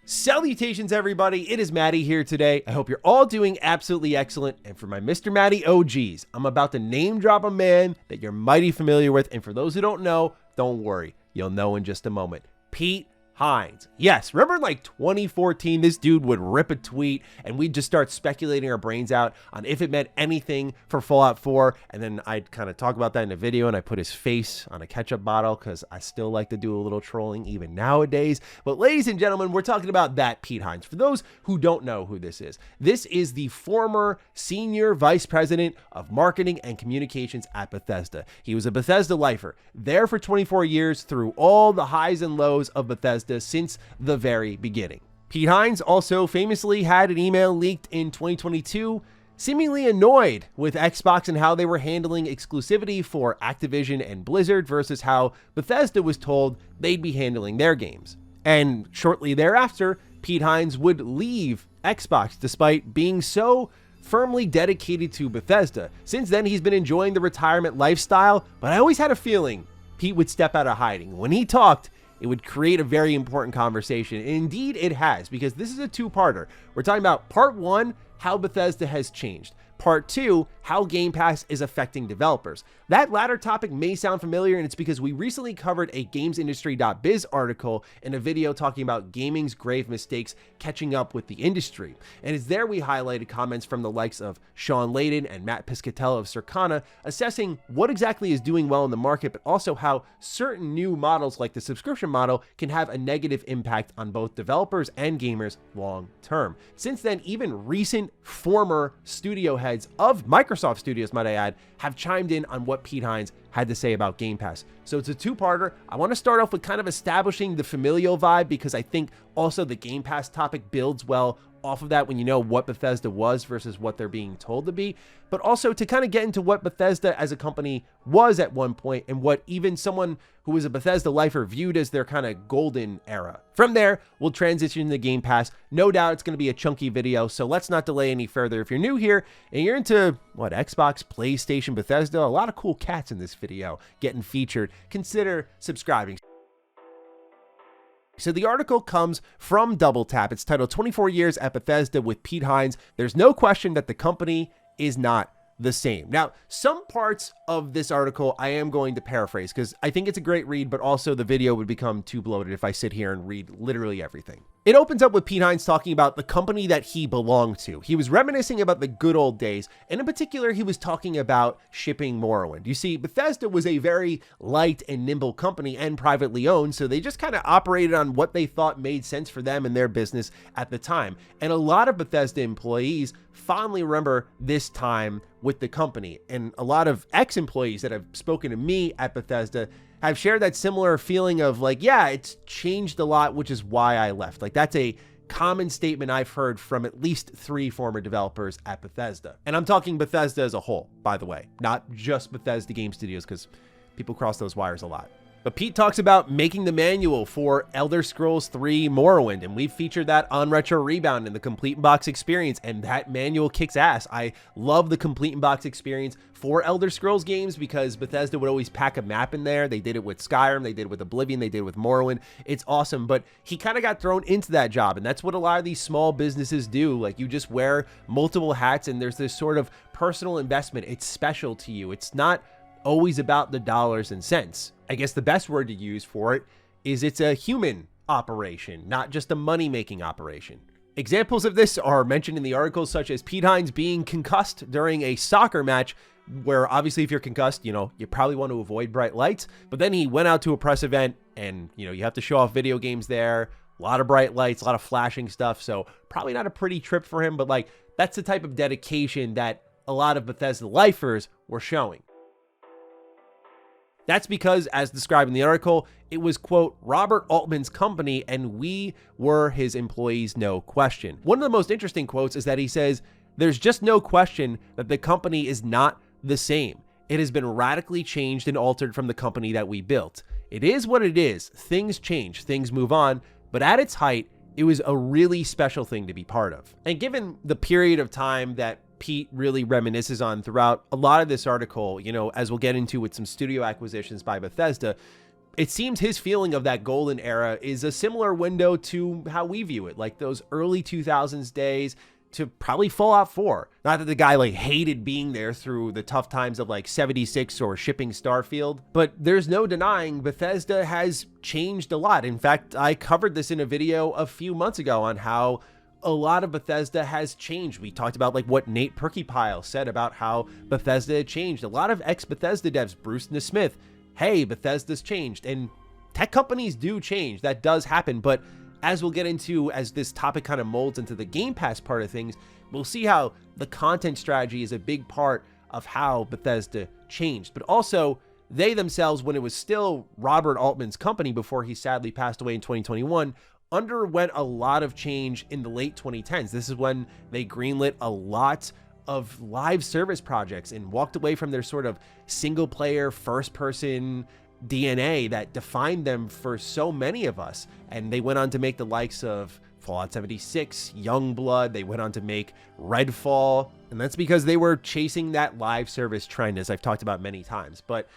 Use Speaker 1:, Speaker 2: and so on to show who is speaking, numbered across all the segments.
Speaker 1: Salutations, everybody. It is Matty here today. I hope you're all doing absolutely excellent. And for my Mr. Matty OGs, I'm about to name drop a man that you're mighty familiar with. And for those who don't know, don't worry. You'll know in just a moment. Pete Hines. Yes, remember in like 2014, this dude would rip a tweet and we'd just start speculating our brains out on if it meant anything for Fallout 4. And then I'd kind of talk about that in a video and I put his face on a ketchup bottle because I still like to do a little trolling even nowadays. But ladies and gentlemen, we're talking about that Pete Hines. For those who don't know who this is the former senior vice president of marketing and communications at Bethesda. He was a Bethesda lifer, there for 24 years through all the highs and lows of Bethesda since the very beginning. Pete Hines also famously had an email leaked in 2022, seemingly annoyed with Xbox and how they were handling exclusivity for Activision and Blizzard versus how Bethesda was told they'd be handling their games. And shortly thereafter, Pete Hines would leave Xbox despite being so firmly dedicated to Bethesda. Since then, he's been enjoying the retirement lifestyle, but I always had a feeling Pete would step out of hiding. When he talked, it would create a very important conversation. And indeed it has, because this is a two-parter. We're talking about part one, how Bethesda has changed. Part two, how Game Pass is affecting developers. That latter topic may sound familiar, and it's because we recently covered a gamesindustry.biz article in a video talking about gaming's grave mistakes catching up with the industry. And it's there we highlighted comments from the likes of Shawn, Layden, and Matt Piscatella of Circana, assessing what exactly is doing well in the market, but also how certain new models like the subscription model can have a negative impact on both developers and gamers long term. Since then, even recent former studio heads of Microsoft Studios, might I add, have chimed in on what Pete Hines had to say about Game Pass. So it's a two-parter. I want to start off with kind of establishing the familial vibe because I think also the Game Pass topic builds well off of that when you know what Bethesda was versus what they're being told to be, but also to kind of get into what Bethesda as a company was at one point and what even someone who was a Bethesda lifer viewed as their kind of golden era. From there, we'll transition to Game Pass. No doubt it's going to be a chunky video, so let's not delay any further. If you're new here and you're into Xbox, PlayStation, Bethesda, a lot of cool cats in this video getting featured, consider subscribing. So the article comes from Double Tap. It's titled 24 Years at Bethesda with Pete Hines. There's no question that the company is not the same. Now, some parts of this article I am going to paraphrase because I think it's a great read, but also the video would become too bloated if I sit here and read literally everything. It opens up with Pete Hines talking about the company that he belonged to. He was reminiscing about the good old days, and in particular, he was talking about shipping Morrowind. You see, Bethesda was a very light and nimble company and privately owned, so they just kind of operated on what they thought made sense for them and their business at the time. And a lot of Bethesda employees fondly remember this time with the company, and a lot of ex-employees that have spoken to me at Bethesda have shared that similar feeling of like, yeah, it's changed a lot, which is why I left. Like, that's a common statement I've heard from at least 3 former developers at Bethesda. And I'm talking Bethesda as a whole, by the way, not just Bethesda Game Studios, because people cross those wires a lot. But Pete talks about making the manual for Elder Scrolls 3 Morrowind, and we've featured that on Retro Rebound in the Complete Box experience, and that manual kicks ass. I love the Complete Box experience for Elder Scrolls games because Bethesda would always pack a map in there. They did it with Skyrim, they did it with Oblivion, they did it with Morrowind. It's awesome, but he kind of got thrown into that job, and that's what a lot of these small businesses do. Like, you just wear multiple hats, and there's this sort of personal investment. It's special to you. It's not always about the dollars and cents. I guess the best word to use for it is it's a human operation, not just a money-making operation. Examples of this are mentioned in the article, such as Pete Hines being concussed during a soccer match, where obviously if you're concussed, you probably want to avoid bright lights, but then he went out to a press event and, you have to show off video games there, a lot of bright lights, a lot of flashing stuff, so probably not a pretty trip for him, but like, that's the type of dedication that a lot of Bethesda lifers were showing. That's because, as described in the article, it was, quote, Robert Altman's company and we were his employees, no question. One of the most interesting quotes is that he says, there's just no question that the company is not the same. It has been radically changed and altered from the company that we built. It is what it is. Things change, things move on, but at its height, it was a really special thing to be part of. And given the period of time that Pete really reminisces on throughout a lot of this article, as we'll get into with some studio acquisitions by Bethesda, it seems his feeling of that golden era is a similar window to how we view it, like those early 2000s days to probably Fallout 4. Not that the guy like hated being there through the tough times of like 76 or shipping Starfield, but there's no denying Bethesda has changed a lot. In fact, I covered this in a video a few months ago on how a lot of Bethesda has changed. We talked about like what Nate Perkypile said about how Bethesda had changed. A lot of ex-Bethesda devs, Bruce Nesmith, hey, Bethesda's changed. And tech companies do change. That does happen. But as we'll get into, as this topic kind of molds into the Game Pass part of things, we'll see how the content strategy is a big part of how Bethesda changed. But also, they themselves, when it was still Robert Altman's company before he sadly passed away in 2021, underwent a lot of change in the late 2010s. This is when they greenlit a lot of live service projects and walked away from their sort of single player first person DNA that defined them for so many of us. And they went on to make the likes of Fallout 76, Youngblood. They went on to make Redfall. And that's because they were chasing that live service trend, as I've talked about many times. But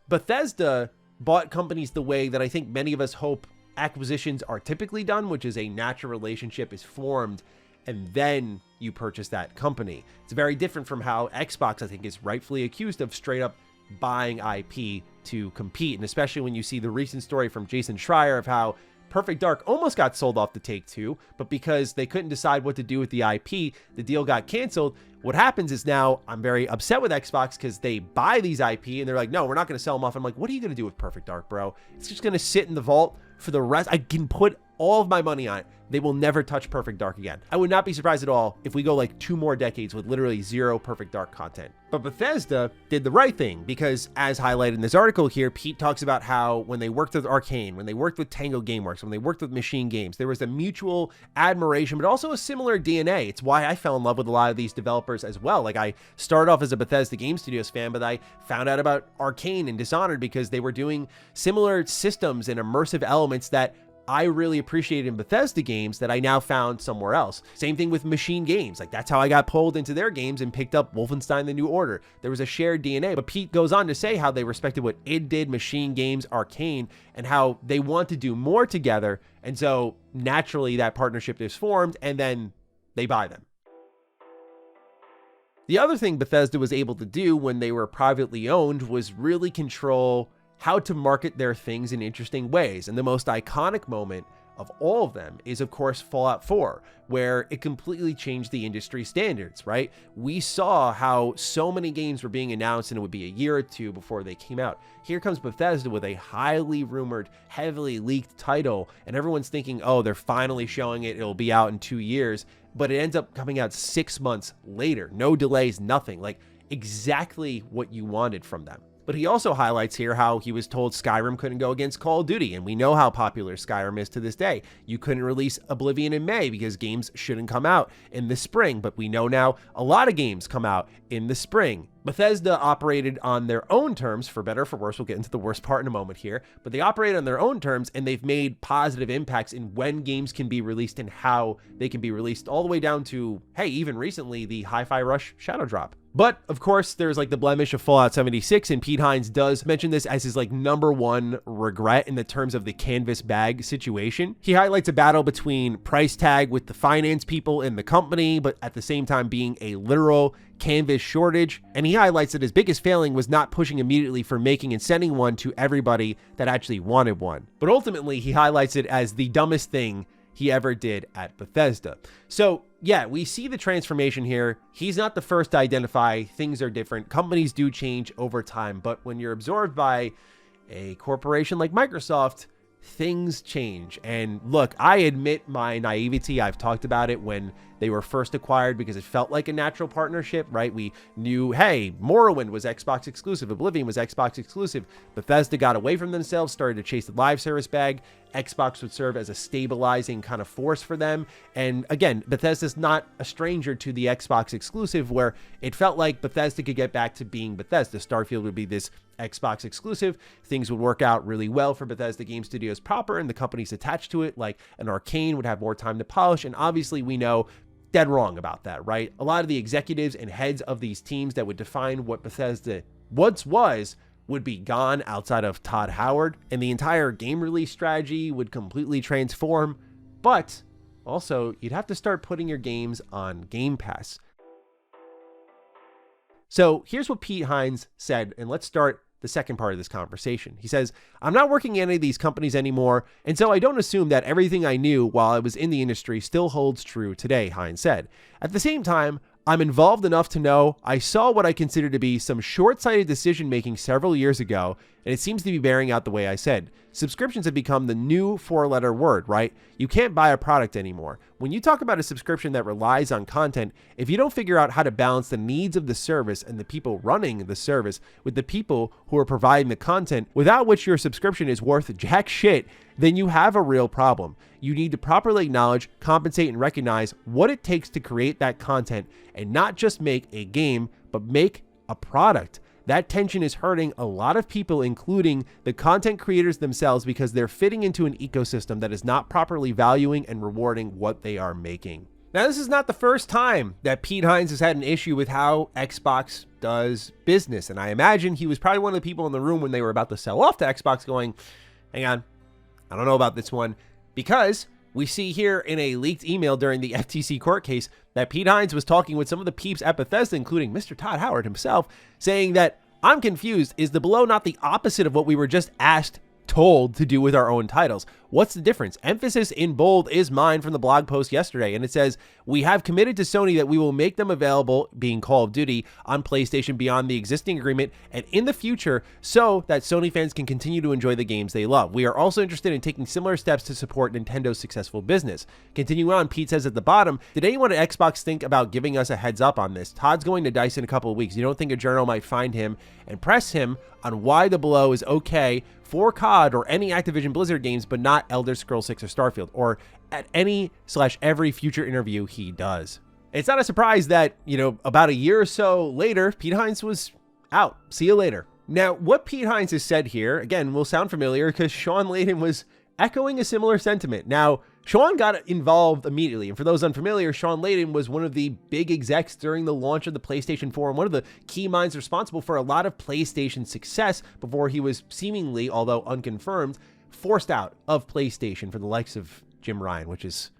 Speaker 1: Bethesda bought companies the way that I think many of us hope acquisitions are typically done, which is a natural relationship is formed and then you purchase that company. It's very different from how Xbox, I think, is rightfully accused of straight up buying IP to compete. And especially when you see the recent story from Jason Schreier of how Perfect Dark almost got sold off to Take-Two, but because they couldn't decide what to do with the IP, the deal got canceled. What happens is now I'm very upset with Xbox because they buy these IP and they're like, no, we're not going to sell them off. I'm like, what are you going to do with Perfect Dark, bro? It's just going to sit in the vault for the rest. I can put all of my money on it. They will never touch Perfect Dark again. I would not be surprised at all if we go like 2 more decades with literally 0 Perfect Dark content. But Bethesda did the right thing because, as highlighted in this article here, Pete talks about how when they worked with Arcane, when they worked with Tango Gameworks, when they worked with Machine Games, there was a mutual admiration, but also a similar DNA. It's why I fell in love with a lot of these developers as well. Like, I started off as a Bethesda Game Studios fan, but I found out about Arcane and Dishonored because they were doing similar systems and immersive elements that I really appreciated in Bethesda games that I now found somewhere else. Same thing with Machine Games. Like, that's how I got pulled into their games and picked up Wolfenstein: The New Order. There was a shared DNA, but Pete goes on to say how they respected what id did, Machine Games, Arcane, and how they want to do more together. And so naturally that partnership is formed and then they buy them. The other thing Bethesda was able to do when they were privately owned was really control how to market their things in interesting ways. And the most iconic moment of all of them is, of course, Fallout 4, where it completely changed the industry standards, right? We saw how so many games were being announced and it would be a year or 2 before they came out. Here comes Bethesda with a highly rumored, heavily leaked title, and everyone's thinking, oh, they're finally showing it, it'll be out in 2 years, but it ends up coming out 6 months later. No delays, nothing. Like, exactly what you wanted from them. But he also highlights here how he was told Skyrim couldn't go against Call of Duty, and we know how popular Skyrim is to this day. You couldn't release Oblivion in May because games shouldn't come out in the spring, but we know now a lot of games come out in the spring. Bethesda operated on their own terms, for better or for worse. We'll get into the worst part in a moment here, but they operate on their own terms, and they've made positive impacts in when games can be released and how they can be released, all the way down to, hey, even recently, the Hi-Fi Rush Shadow Drop. But of course, there's like the blemish of Fallout 76, and Pete Hines does mention this as his like #1 regret in the terms of the canvas bag situation. He highlights a battle between price tag with the finance people in the company, but at the same time being a literal canvas shortage. And he highlights that his biggest failing was not pushing immediately for making and sending one to everybody that actually wanted one. But ultimately, he highlights it as the dumbest thing he ever did at Bethesda. So yeah, we see the transformation here. He's not the first to identify things are different. Companies do change over time, but when you're absorbed by a corporation like Microsoft, things change. And look, I admit my naivety. I've talked about it when they were first acquired because it felt like a natural partnership, right? We knew, hey, Morrowind was Xbox exclusive, Oblivion was Xbox exclusive. Bethesda got away from themselves, started to chase the live service bag. Xbox would serve as a stabilizing kind of force for them. And again, Bethesda's not a stranger to the Xbox exclusive, where it felt like Bethesda could get back to being Bethesda. Starfield would be this Xbox exclusive. Things would work out really well for Bethesda Game Studios proper and the companies attached to it, like an Arcane, would have more time to polish. And obviously we know dead wrong about that, right? A lot of the executives and heads of these teams that would define what Bethesda once was would be gone outside of Todd Howard, and the entire game release strategy would completely transform. But also, you'd have to start putting your games on Game Pass. So here's what Pete Hines said, and let's start the second part of this conversation. He says, "I'm not working in any of these companies anymore, and so I don't assume that everything I knew while I was in the industry still holds true today," Hines said. "At the same time, I'm involved enough to know I saw what I consider to be some short-sighted decision-making several years ago, and it seems to be bearing out the way I said. Subscriptions have become the new four-letter word, right? You can't buy a product anymore. When you talk about a subscription that relies on content, if you don't figure out how to balance the needs of the service and the people running the service with the people who are providing the content, without which your subscription is worth jack shit, then you have a real problem. You need to properly acknowledge, compensate, and recognize what it takes to create that content and not just make a game, but make a product. That tension is hurting a lot of people, including the content creators themselves, because they're fitting into an ecosystem that is not properly valuing and rewarding what they are making." Now, this is not the first time that Pete Hines has had an issue with how Xbox does business. And I imagine he was probably one of the people in the room when they were about to sell off to Xbox going, hang on, I don't know about this one, because we see here in a leaked email during the FTC court case that Pete Hines was talking with some of the peeps at Bethesda, including Mr. Todd Howard himself, saying that, "I'm confused. Is the below not the opposite of what we were just told to do with our own titles? What's the difference? Emphasis in bold is mine from the blog post yesterday." And it says, "We have committed to Sony that we will make them available," being Call of Duty, "on PlayStation beyond the existing agreement and in the future so that Sony fans can continue to enjoy the games they love. We are also interested in taking similar steps to support Nintendo's successful business." Continuing on, Pete says at the bottom, "Did anyone at Xbox think about giving us a heads up on this? Todd's going to DICE in a couple of weeks. You don't think a journal might find him and press him on why the below is okay for COD or any Activision Blizzard games, but not Elder Scrolls 6 or Starfield, or at any/every future interview he does?" It's not a surprise that, about a year or so later, Pete Hines was out. See you later. Now, what Pete Hines has said here, again, will sound familiar because Shawn Layden was echoing a similar sentiment. Now, Shawn got involved immediately, and for those unfamiliar, Shawn Layden was one of the big execs during the launch of the PlayStation 4 and one of the key minds responsible for a lot of PlayStation success before he was seemingly, although unconfirmed, forced out of PlayStation for the likes of Jim Ryan, which is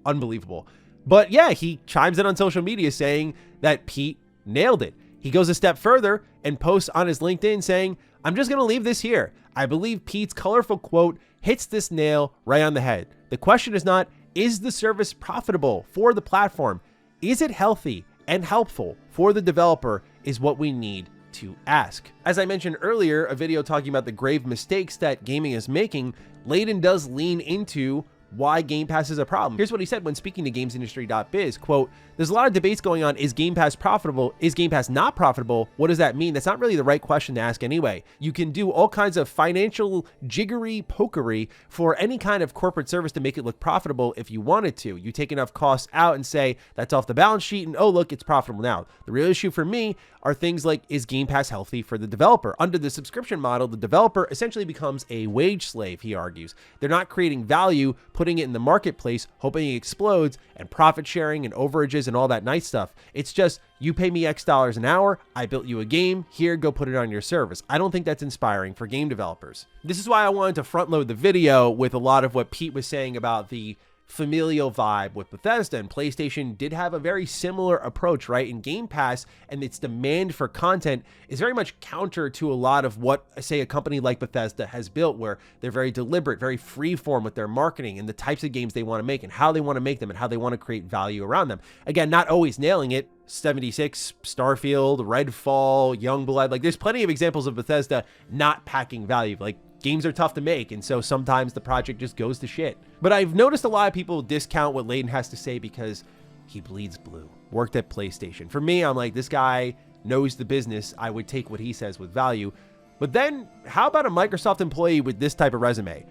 Speaker 1: unbelievable. But yeah, he chimes in on social media saying that Pete nailed it. He goes a step further and posts on his LinkedIn saying, "I'm just going to leave this here. I believe Pete's colorful quote hits this nail right on the head. The question is not, is the service profitable for the platform? Is it healthy and helpful for the developer is what we need to ask." As I mentioned earlier, a video talking about the grave mistakes that gaming is making, Layden does lean into why Game Pass is a problem. Here's what he said when speaking to gamesindustry.biz, quote, "There's a lot of debates going on. Is Game Pass profitable? Is Game Pass not profitable? What does that mean? That's not really the right question to ask anyway. You can do all kinds of financial jiggery pokery for any kind of corporate service to make it look profitable if you wanted to. You take enough costs out and say that's off the balance sheet and oh, look, it's profitable now. The real issue for me are things like, is Game Pass healthy for the developer? Under the subscription model, the developer essentially becomes a wage slave," he argues. "They're not creating value, putting it in the marketplace, hoping it explodes, and profit sharing and overages and all that nice stuff. It's just, you pay me X dollars an hour, I built you a game, here, go put it on your service." I don't think that's inspiring for game developers. This is why I wanted to front load the video with a lot of what Pete was saying about the familial vibe with Bethesda, and PlayStation did have a very similar approach, right? In Game Pass and its demand for content is very much counter to a lot of what, say, a company like Bethesda has built, where they're very deliberate, very freeform with their marketing and the types of games they want to make and how they want to make them and how they want to create value around them. Again, not always nailing it. 76, Starfield, Redfall, Youngblood, like there's plenty of examples of Bethesda not packing value. Like, games are tough to make, and so sometimes the project just goes to shit. But I've noticed a lot of people discount what Layden has to say because he bleeds blue. Worked at PlayStation. For me, I'm like, this guy knows the business. I would take what he says with value. But then, how about a Microsoft employee with this type of resume?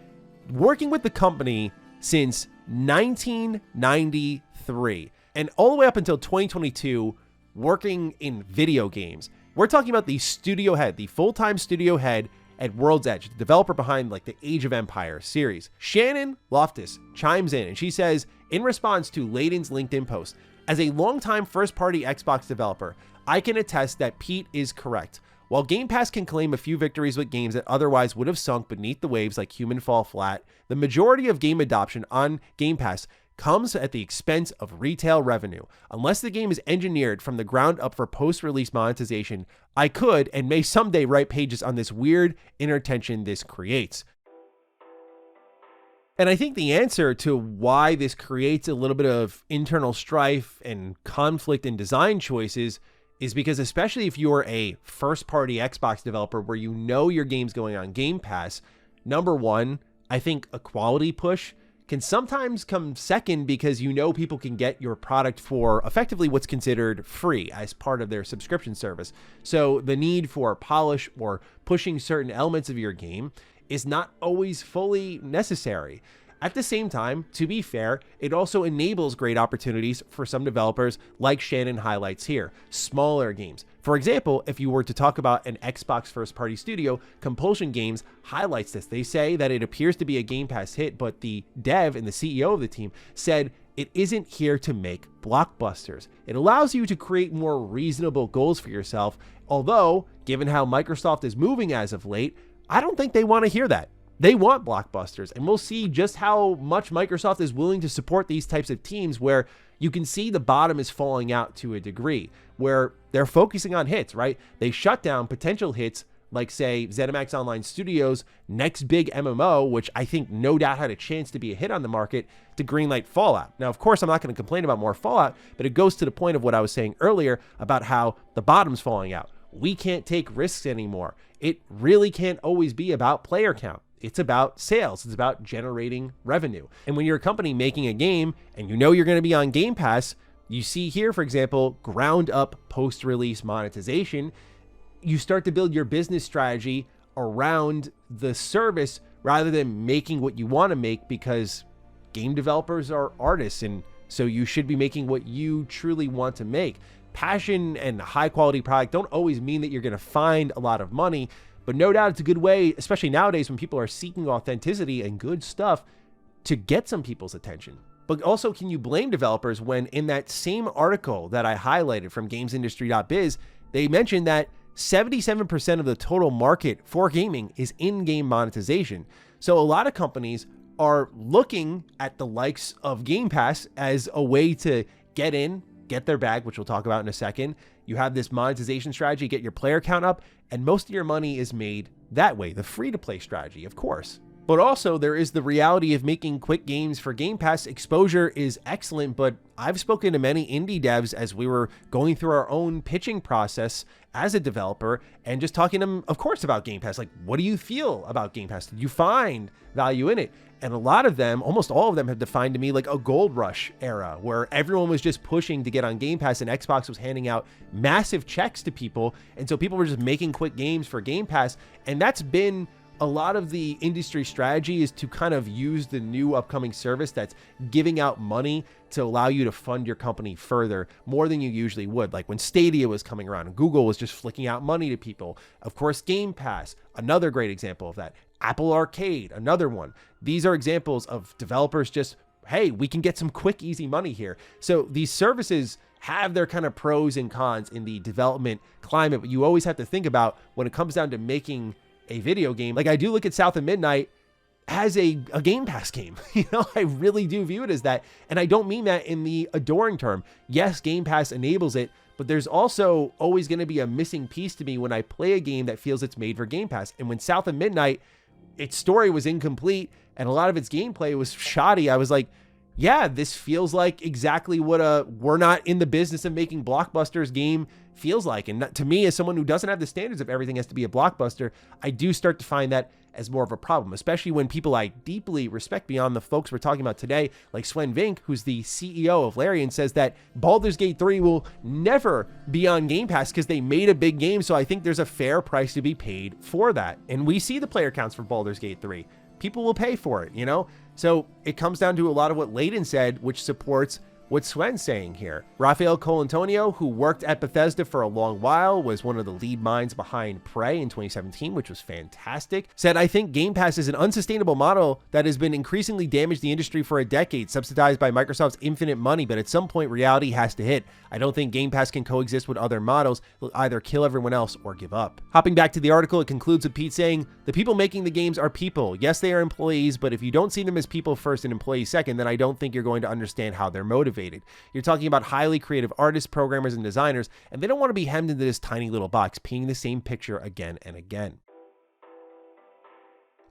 Speaker 1: Working with the company since 1993, and all the way up until 2022, working in video games. We're talking about the studio head, the full-time studio head at World's Edge, the developer behind like the Age of Empires series. Shannon Loftis chimes in and she says, in response to Layden's LinkedIn post, "As a longtime first-party Xbox developer, I can attest that Pete is correct. While Game Pass can claim a few victories with games that otherwise would have sunk beneath the waves like Human Fall Flat, the majority of game adoption on Game Pass comes at the expense of retail revenue. Unless the game is engineered from the ground up for post-release monetization, I could and may someday write pages on this weird inner tension this creates. And I think the answer to why this creates a little bit of internal strife and conflict in design choices is because, especially if you're a first-party Xbox developer where you know your game's going on Game Pass, number one, I think a quality push can sometimes come second because you know people can get your product for effectively what's considered free as part of their subscription service. So the need for polish or pushing certain elements of your game is not always fully necessary. At the same time, to be fair, it also enables great opportunities for some developers like Shannon highlights here, smaller games. For example, if you were to talk about an Xbox first-party studio, Compulsion Games highlights this. They say that it appears to be a Game Pass hit, but the dev and the CEO of the team said it isn't here to make blockbusters. It allows you to create more reasonable goals for yourself, although, given how Microsoft is moving as of late, I don't think they want to hear that. They want blockbusters, and we'll see just how much Microsoft is willing to support these types of teams where you can see the bottom is falling out to a degree, where they're focusing on hits, right? They shut down potential hits like, say, ZeniMax Online Studios' next big MMO, which I think no doubt had a chance to be a hit on the market, to greenlight Fallout. Now, of course, I'm not going to complain about more Fallout, but it goes to the point of what I was saying earlier about how the bottom's falling out. We can't take risks anymore. It really can't always be about player count. It's about sales. It's about generating revenue. And when you're a company making a game and you know you're going to be on Game Pass, you see here, for example, ground up post-release monetization. You start to build your business strategy around the service rather than making what you want to make, because game developers are artists, and so you should be making what you truly want to make. Passion and high quality product don't always mean that you're going to find a lot of money, but no doubt it's a good way, especially nowadays when people are seeking authenticity and good stuff, to get some people's attention. But also, can you blame developers when in that same article that I highlighted from gamesindustry.biz, they mentioned that 77% of the total market for gaming is in-game monetization. So a lot of companies are looking at the likes of Game Pass as a way to get in, get their bag, which we'll talk about in a second. You have this monetization strategy, get your player count up, and most of your money is made that way, the free-to-play strategy, of course. But also, there is the reality of making quick games for Game Pass. Exposure is excellent, but I've spoken to many indie devs as we were going through our own pitching process as a developer and just talking to them, of course, about Game Pass. Like, what do you feel about Game Pass? Did you find value in it? And a lot of them, almost all of them, have defined to me like a gold rush era where everyone was just pushing to get on Game Pass and Xbox was handing out massive checks to people. And so people were just making quick games for Game Pass. And that's been a lot of the industry strategy, is to kind of use the new upcoming service that's giving out money to allow you to fund your company further more than you usually would. Like when Stadia was coming around and Google was just flicking out money to people. Of course, Game Pass, another great example of that. Apple Arcade, another one. These are examples of developers just, hey, we can get some quick, easy money here. So these services have their kind of pros and cons in the development climate, but you always have to think about when it comes down to making a video game. Like, I do look at South of Midnight as a Game Pass game. You know, I really do view it as that. And I don't mean that in the adoring term. Yes, Game Pass enables it, but there's also always going to be a missing piece to me when I play a game that feels it's made for Game Pass. And when South of Midnight, its story was incomplete and a lot of its gameplay was shoddy, I was like, yeah, this feels like exactly what a we're not in the business of making blockbusters game feels like. And to me, as someone who doesn't have the standards of everything has to be a blockbuster, I do start to find that as more of a problem, especially when people I deeply respect beyond the folks we're talking about today, like Sven Vink, who's the CEO of Larian, says that Baldur's Gate 3 will never be on Game Pass because they made a big game. So I think there's a fair price to be paid for that. And we see the player counts for Baldur's Gate 3. People will pay for it, you know? So it comes down to a lot of what Layden said, which supports what Swen's saying here. Rafael Colantonio, who worked at Bethesda for a long while, was one of the lead minds behind Prey in 2017, which was fantastic, said, "I think Game Pass is an unsustainable model that has been increasingly damaged the industry for a decade, subsidized by Microsoft's infinite money, but at some point reality has to hit. I don't think Game Pass can coexist with other models. It'll either kill everyone else or give up." Hopping back to the article, it concludes with Pete saying, "The people making the games are people. Yes, they are employees, but if you don't see them as people first and employees second, then I don't think you're going to understand how they're motivated. You're talking about highly creative artists, programmers, and designers, and they don't want to be hemmed into this tiny little box, painting the same picture again and again."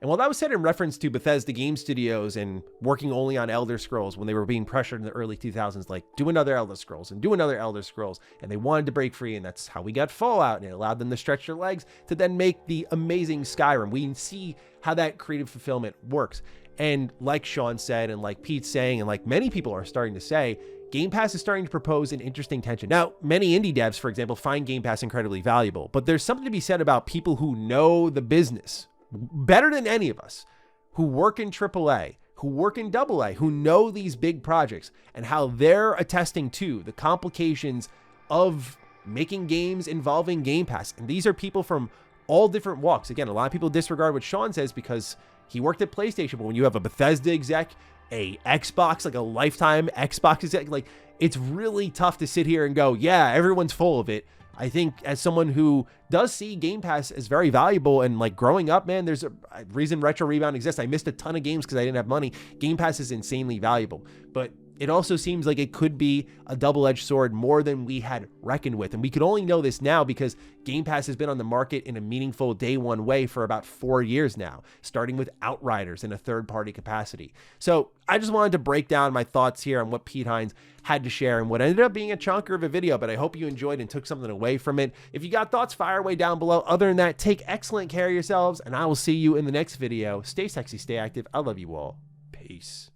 Speaker 1: And while that was said in reference to Bethesda Game Studios and working only on Elder Scrolls when they were being pressured in the early 2000s, like do another Elder Scrolls and do another Elder Scrolls, and they wanted to break free, and that's how we got Fallout, and it allowed them to stretch their legs to then make the amazing Skyrim. We can see how that creative fulfillment works. And like Shawn said, and like Pete's saying, and like many people are starting to say, Game Pass is starting to propose an interesting tension. Now, many indie devs, for example, find Game Pass incredibly valuable, but there's something to be said about people who know the business better than any of us, who work in AAA, who work in AA, who know these big projects, and how they're attesting to the complications of making games involving Game Pass. And these are people from all different walks. Again, a lot of people disregard what Shawn says because he worked at PlayStation, but when you have a Bethesda exec, a Xbox, like a lifetime Xbox exec, like it's really tough to sit here and go, yeah, everyone's full of it. I think as someone who does see Game Pass as very valuable, and like growing up, man, there's a reason Retro Rebound exists. I missed a ton of games because I didn't have money. Game Pass is insanely valuable, but it also seems like it could be a double-edged sword more than we had reckoned with. And we could only know this now because Game Pass has been on the market in a meaningful day one way for about 4 years now, starting with Outriders in a third-party capacity. So I just wanted to break down my thoughts here on what Pete Hines had to share and what ended up being a chunker of a video, but I hope you enjoyed and took something away from it. If you got thoughts, fire away down below. Other than that, take excellent care of yourselves, and I will see you in the next video. Stay sexy, stay active. I love you all. Peace.